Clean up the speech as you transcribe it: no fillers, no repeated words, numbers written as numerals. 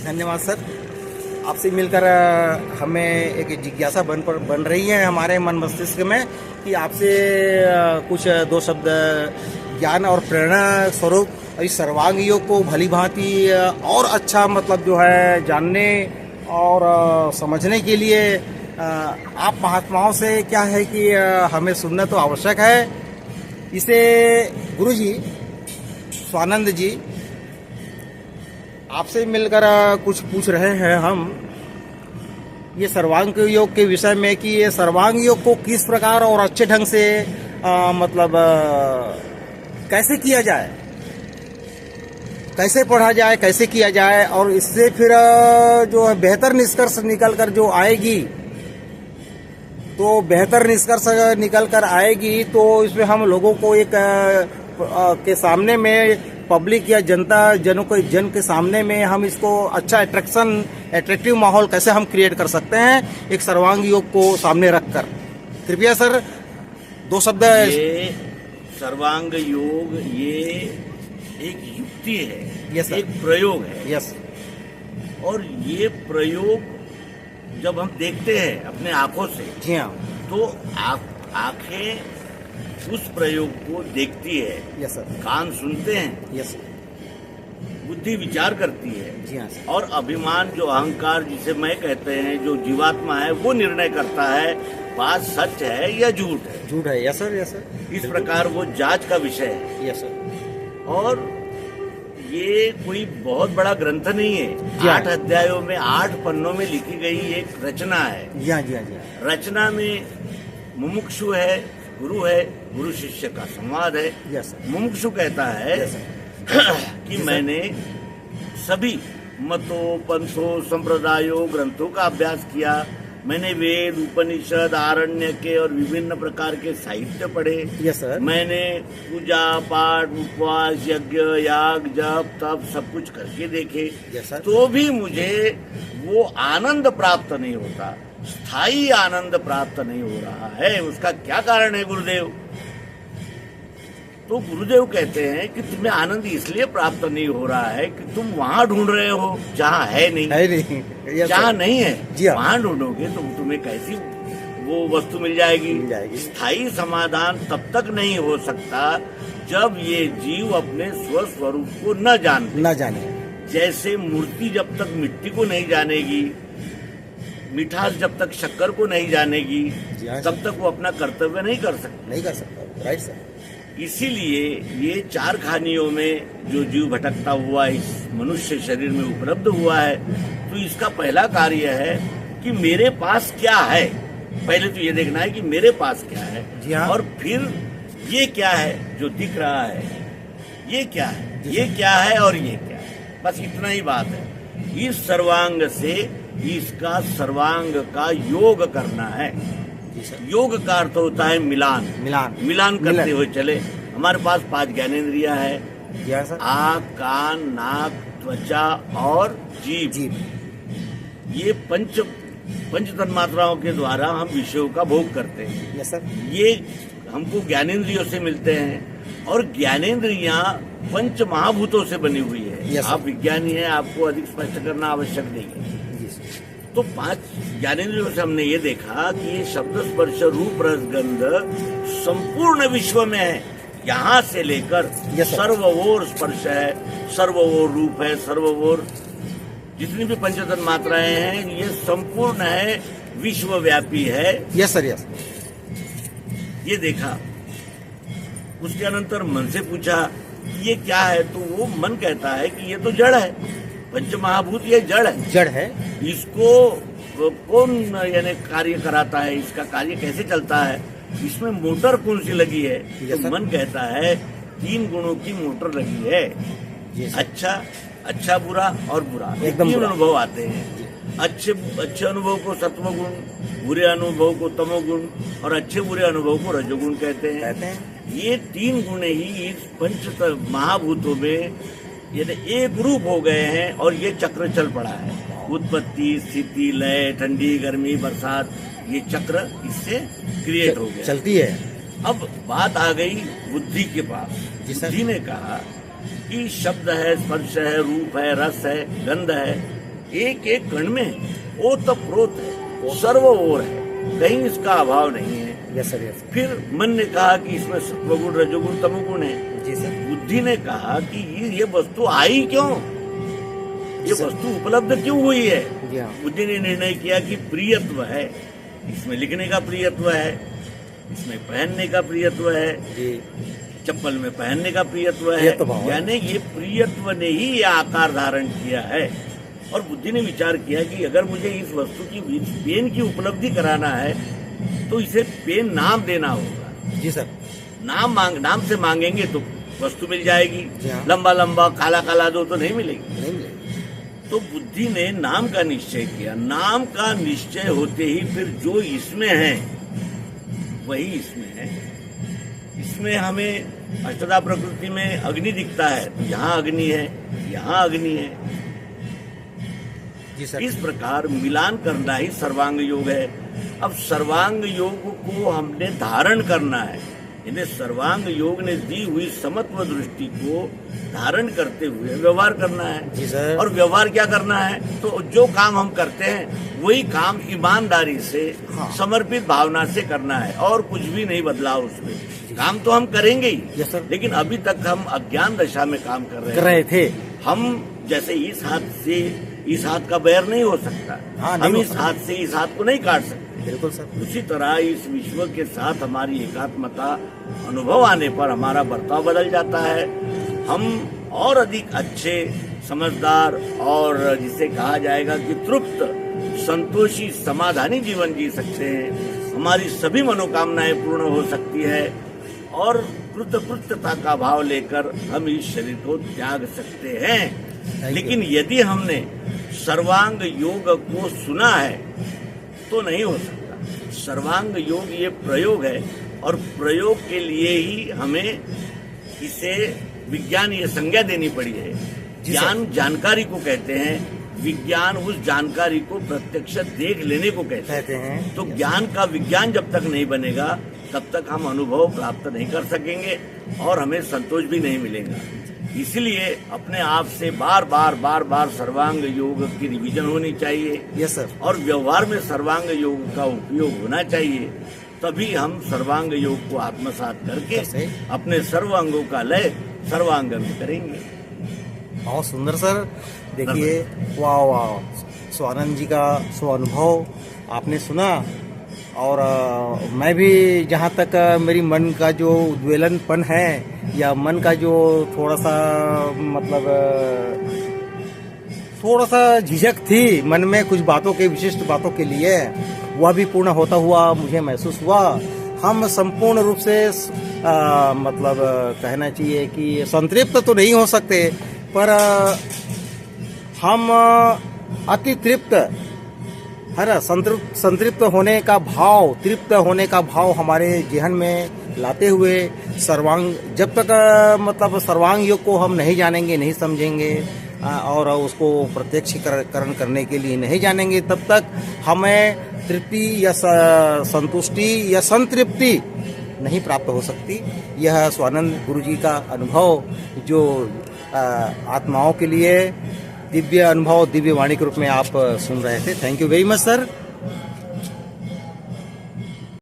धन्यवाद सर। आपसे मिलकर हमें एक जिज्ञासा बन रही है हमारे मन मस्तिष्क में कि आपसे कुछ दो शब्द ज्ञान और प्रेरणा स्वरूप इस सर्वांग योग को भली भांति और अच्छा मतलब जो है जानने और समझने के लिए आप महात्माओं से क्या है कि हमें सुनना तो आवश्यक है। इसे गुरु जी स्वानंद जी आपसे मिलकर कुछ पूछ रहे हैं हम ये सर्वांग योग के विषय में कि ये सर्वांग योग को किस प्रकार और अच्छे ढंग से कैसे किया जाए, कैसे पढ़ा जाए, कैसे किया जाए और इससे फिर जो है बेहतर निष्कर्ष निकल कर जो आएगी तो बेहतर निष्कर्ष निकल कर आएगी तो इसमें हम लोगों को एक के सामने में पब्लिक या जन के सामने में हम इसको अच्छा एट्रैक्टिव माहौल कैसे हम क्रिएट कर सकते हैं एक सर्वांग योग को सामने रखकर। कृपया सर दो शब्द। ये सर्वांग योग ये एक युक्ति है, यस सर, एक प्रयोग है। यस। और ये प्रयोग जब हम देखते हैं अपने आंखों से, जी हाँ, तो आंखें उस प्रयोग को देखती है, यस सर, कान सुनते हैं, यस, बुद्धि विचार करती है, जी हाँ सर, और अभिमान जो अहंकार जिसे मैं कहते हैं जो जीवात्मा है वो निर्णय करता है बात सच है या झूठ है। झूठ है। Yes sir, yes sir. इस प्रकार वो जांच का विषय है। Yes sir. और ये कोई बहुत बड़ा ग्रंथ नहीं है। 8 अध्यायों में 8 पन्नों में लिखी गई एक रचना है। जी हाँ, जी हाँ, जी हाँ। रचना में मुमुक्षु है, गुरु है, गुरु शिष्य का संवाद है। Yes sir. मुमुक्षु कहता है कि मैंने सभी मतों, पंथों, संप्रदायों, ग्रंथों का अभ्यास किया। मैंने वेद, उपनिषद, आरण्यके और विभिन्न प्रकार के साहित्य पढ़े। Yes sir. मैंने पूजा पाठ, उपवास, यज्ञ, याग, जप, तप सब कुछ करके देखे। Yes sir. तो भी मुझे वो आनंद प्राप्त नहीं होता, स्थायी आनंद प्राप्त नहीं हो रहा है। उसका क्या कारण है गुरुदेव? तो गुरुदेव कहते हैं कि तुम्हें आनंद इसलिए प्राप्त नहीं हो रहा है कि तुम वहां ढूंढ रहे हो जहां है नहीं। जहां नहीं है वहां ढूंढोगे तो तुम्हें कैसी वो वस्तु मिल जाएगी। स्थायी समाधान तब तक नहीं हो सकता जब ये जीव अपने स्वस्वरूप को न जाने। जैसे मूर्ति जब तक मिट्टी को नहीं जानेगी, मिठास जब तक शक्कर को नहीं जानेगी, तब तक वो अपना कर्तव्य नहीं कर सकता। Right sir. इसीलिए ये 4 खानियों में जो जीव भटकता हुआ इस मनुष्य शरीर में उपलब्ध हुआ है, तो इसका पहला कार्य है कि मेरे पास क्या है। पहले तो ये देखना है कि मेरे पास क्या है। जी हाँ। और फिर ये क्या है जो दिख रहा है, ये क्या है, ये क्या है और ये क्या है। बस इतना ही बात है। इस सर्वांग से इसका सर्वांग का योग करना है। योग का अर्थ होता है मिलान करते हुए चले। हमारे पास 5 ज्ञानेंद्रिया है। आँख, कान, नाक, त्वचा और जीभ। ये पंच तन्मात्राओं के द्वारा हम विषयों का भोग करते हैं। Yes sir. ये हमको ज्ञानेंद्रियों से मिलते हैं और ज्ञानेंद्रियां 5 महाभूतों से बनी हुई है। आप विज्ञानी हैं, आपको अधिक स्पष्ट करना आवश्यक नहीं है। तो 5 ज्ञानेंद्रियों से हमने ये देखा कि ये शब्द, स्पर्श, रूप, रस, गंध संपूर्ण विश्व में है। यहाँ से लेकर सर्वोर स्पर्श है, सर्वोर रूप है, सर्वोर जितनी भी पंचतन मात्राएं हैं ये संपूर्ण है, विश्वव्यापी है। Yes sir, yes. ये देखा। उसके अनंतर मन से पूछा ये क्या है, तो वो मन कहता है कि ये तो जड़ है। पंच महाभूत ये जड़ है। इसको कौन यानी कार्य कराता है, इसका कार्य कैसे चलता है, इसमें मोटर कौन सी लगी है। तो मन कहता है 3 गुणों की मोटर लगी है। अच्छा, बुरा और बुरा, 3 अनुभव आते हैं। अच्छे अनुभव को सत्वगुण, बुरे अनुभव को तमोगुण और अच्छे बुरे अनुभव को रजोगुण कहते हैं। ये 3 गुण ही इस पंच महाभूतों में यदि एक रूप हो गए हैं और ये चक्र चल पड़ा है। उत्पत्ति, स्थिति, लय, ठंडी, गर्मी, बरसात, ये चक्र इससे क्रिएट हो गया, चलती है। अब बात आ गई बुद्धि के पास। बुद्धि ने कहा कि शब्द है, स्पर्श है, रूप है, रस है, गंध है, एक एक कण में ओतप्रोत है, सर्व ओर है, कहीं इसका अभाव नहीं है। Yes sir, yes. फिर मन ने कहा कि इसमें सत्वगुण, रजोगुण, तमोगुण है। जी सर। बुद्धि ने कहा कि ये वस्तु आई क्यों, ये वस्तु उपलब्ध क्यों हुई है। बुद्धि ने निर्णय किया कि प्रियत्व है, इसमें लिखने का प्रियत्व है, इसमें पहनने का प्रियत्व है, चप्पल में पहनने का प्रियत्व है, यानी ये प्रियत्व ने ही ये आकार धारण किया है। और बुद्धि ने विचार किया कि अगर मुझे इस वस्तु की, पेन की उपलब्धि कराना है तो इसे पेन नाम देना होगा। जी सर। नाम से मांगेंगे तो वस्तु मिल जाएगी, लंबा लंबा काला काला दो तो नहीं मिलेगी। तो बुद्धि ने नाम का निश्चय किया। नाम का निश्चय होते ही फिर जो इसमें है वही इसमें है। इसमें हमें अष्टधा प्रकृति में अग्नि दिखता है, तो यहाँ अग्नि है, यहाँ अग्नि है। जी सर। इस प्रकार मिलान करना ही सर्वांग योग है। अब सर्वांग योग को हमने धारण करना है, इन्हें सर्वांग योग ने दी हुई समत्व दृष्टि को धारण करते हुए व्यवहार करना है। जी सर। और व्यवहार क्या करना है, तो जो काम हम करते हैं वही काम ईमानदारी से, समर्पित भावना से करना है, और कुछ भी नहीं बदलाव उसमें। काम तो हम करेंगे ही, लेकिन अभी तक हम अज्ञान दशा में काम कर रहे थे। हम जैसे इस हाथ से इस हाथ का बैर नहीं हो सकता, हम इस हाथ से इस हाथ को नहीं काट सकते। बिल्कुल सर। उसी तरह इस विश्व के साथ हमारी एकात्मता अनुभव आने पर हमारा बर्ताव बदल जाता है। हम और अधिक अच्छे, समझदार और जिसे कहा जाएगा कि तृप्त, संतोषी, समाधानी जीवन जी सकते हैं। हमारी सभी मनोकामनाएं पूर्ण हो सकती है और कृतकृत्यता का भाव लेकर हम इस शरीर को त्याग सकते हैं। लेकिन यदि हमने सर्वांग योग को सुना है तो नहीं हो सकता। सर्वांग योग ये प्रयोग है, और प्रयोग के लिए ही हमें इसे विज्ञान ये संज्ञा देनी पड़ी है। ज्ञान जानकारी को कहते हैं, विज्ञान उस जानकारी को प्रत्यक्ष देख लेने को कहते हैं। तो ज्ञान का विज्ञान जब तक नहीं बनेगा तब तक हम अनुभव प्राप्त नहीं कर सकेंगे और हमें संतोष भी नहीं मिलेगा। इसलिए अपने आप से बार बार सर्वांग योग की रिवीजन होनी चाहिए। Yes sir. और व्यवहार में सर्वांग योग का उपयोग होना चाहिए, तभी हम सर्वांग योग को आत्मसात करके अपने सर्वांगों का लय सर्वांग में करेंगे। बहुत सुंदर सर। देखिए, वाह वाह, स्वानंद जी का स्वानुभव आपने सुना, और मैं भी जहाँ तक मेरी मन का जो उद्वेलनपन है, या मन का जो थोड़ा सा झिझक थी मन में कुछ बातों के, विशिष्ट बातों के लिए, वह भी पूर्ण होता हुआ मुझे महसूस हुआ। हम संपूर्ण रूप से कहना चाहिए कि संतृप्त तो नहीं हो सकते, पर हम अति तृप्त है ना, संतृप्त होने का भाव, तृप्त होने का भाव हमारे जेहन में लाते हुए सर्वांग, जब तक सर्वांग योग को हम नहीं जानेंगे, नहीं समझेंगे और उसको प्रत्यक्षीकरण करने के लिए नहीं जानेंगे, तब तक हमें तृप्ति या संतुष्टि या संतृप्ति नहीं प्राप्त हो सकती। यह स्वानंद गुरु जी का अनुभव जो आत्माओं के लिए दिव्य अनुभव, दिव्य वाणी के रूप में आप सुन रहे थे। Thank you very much sir.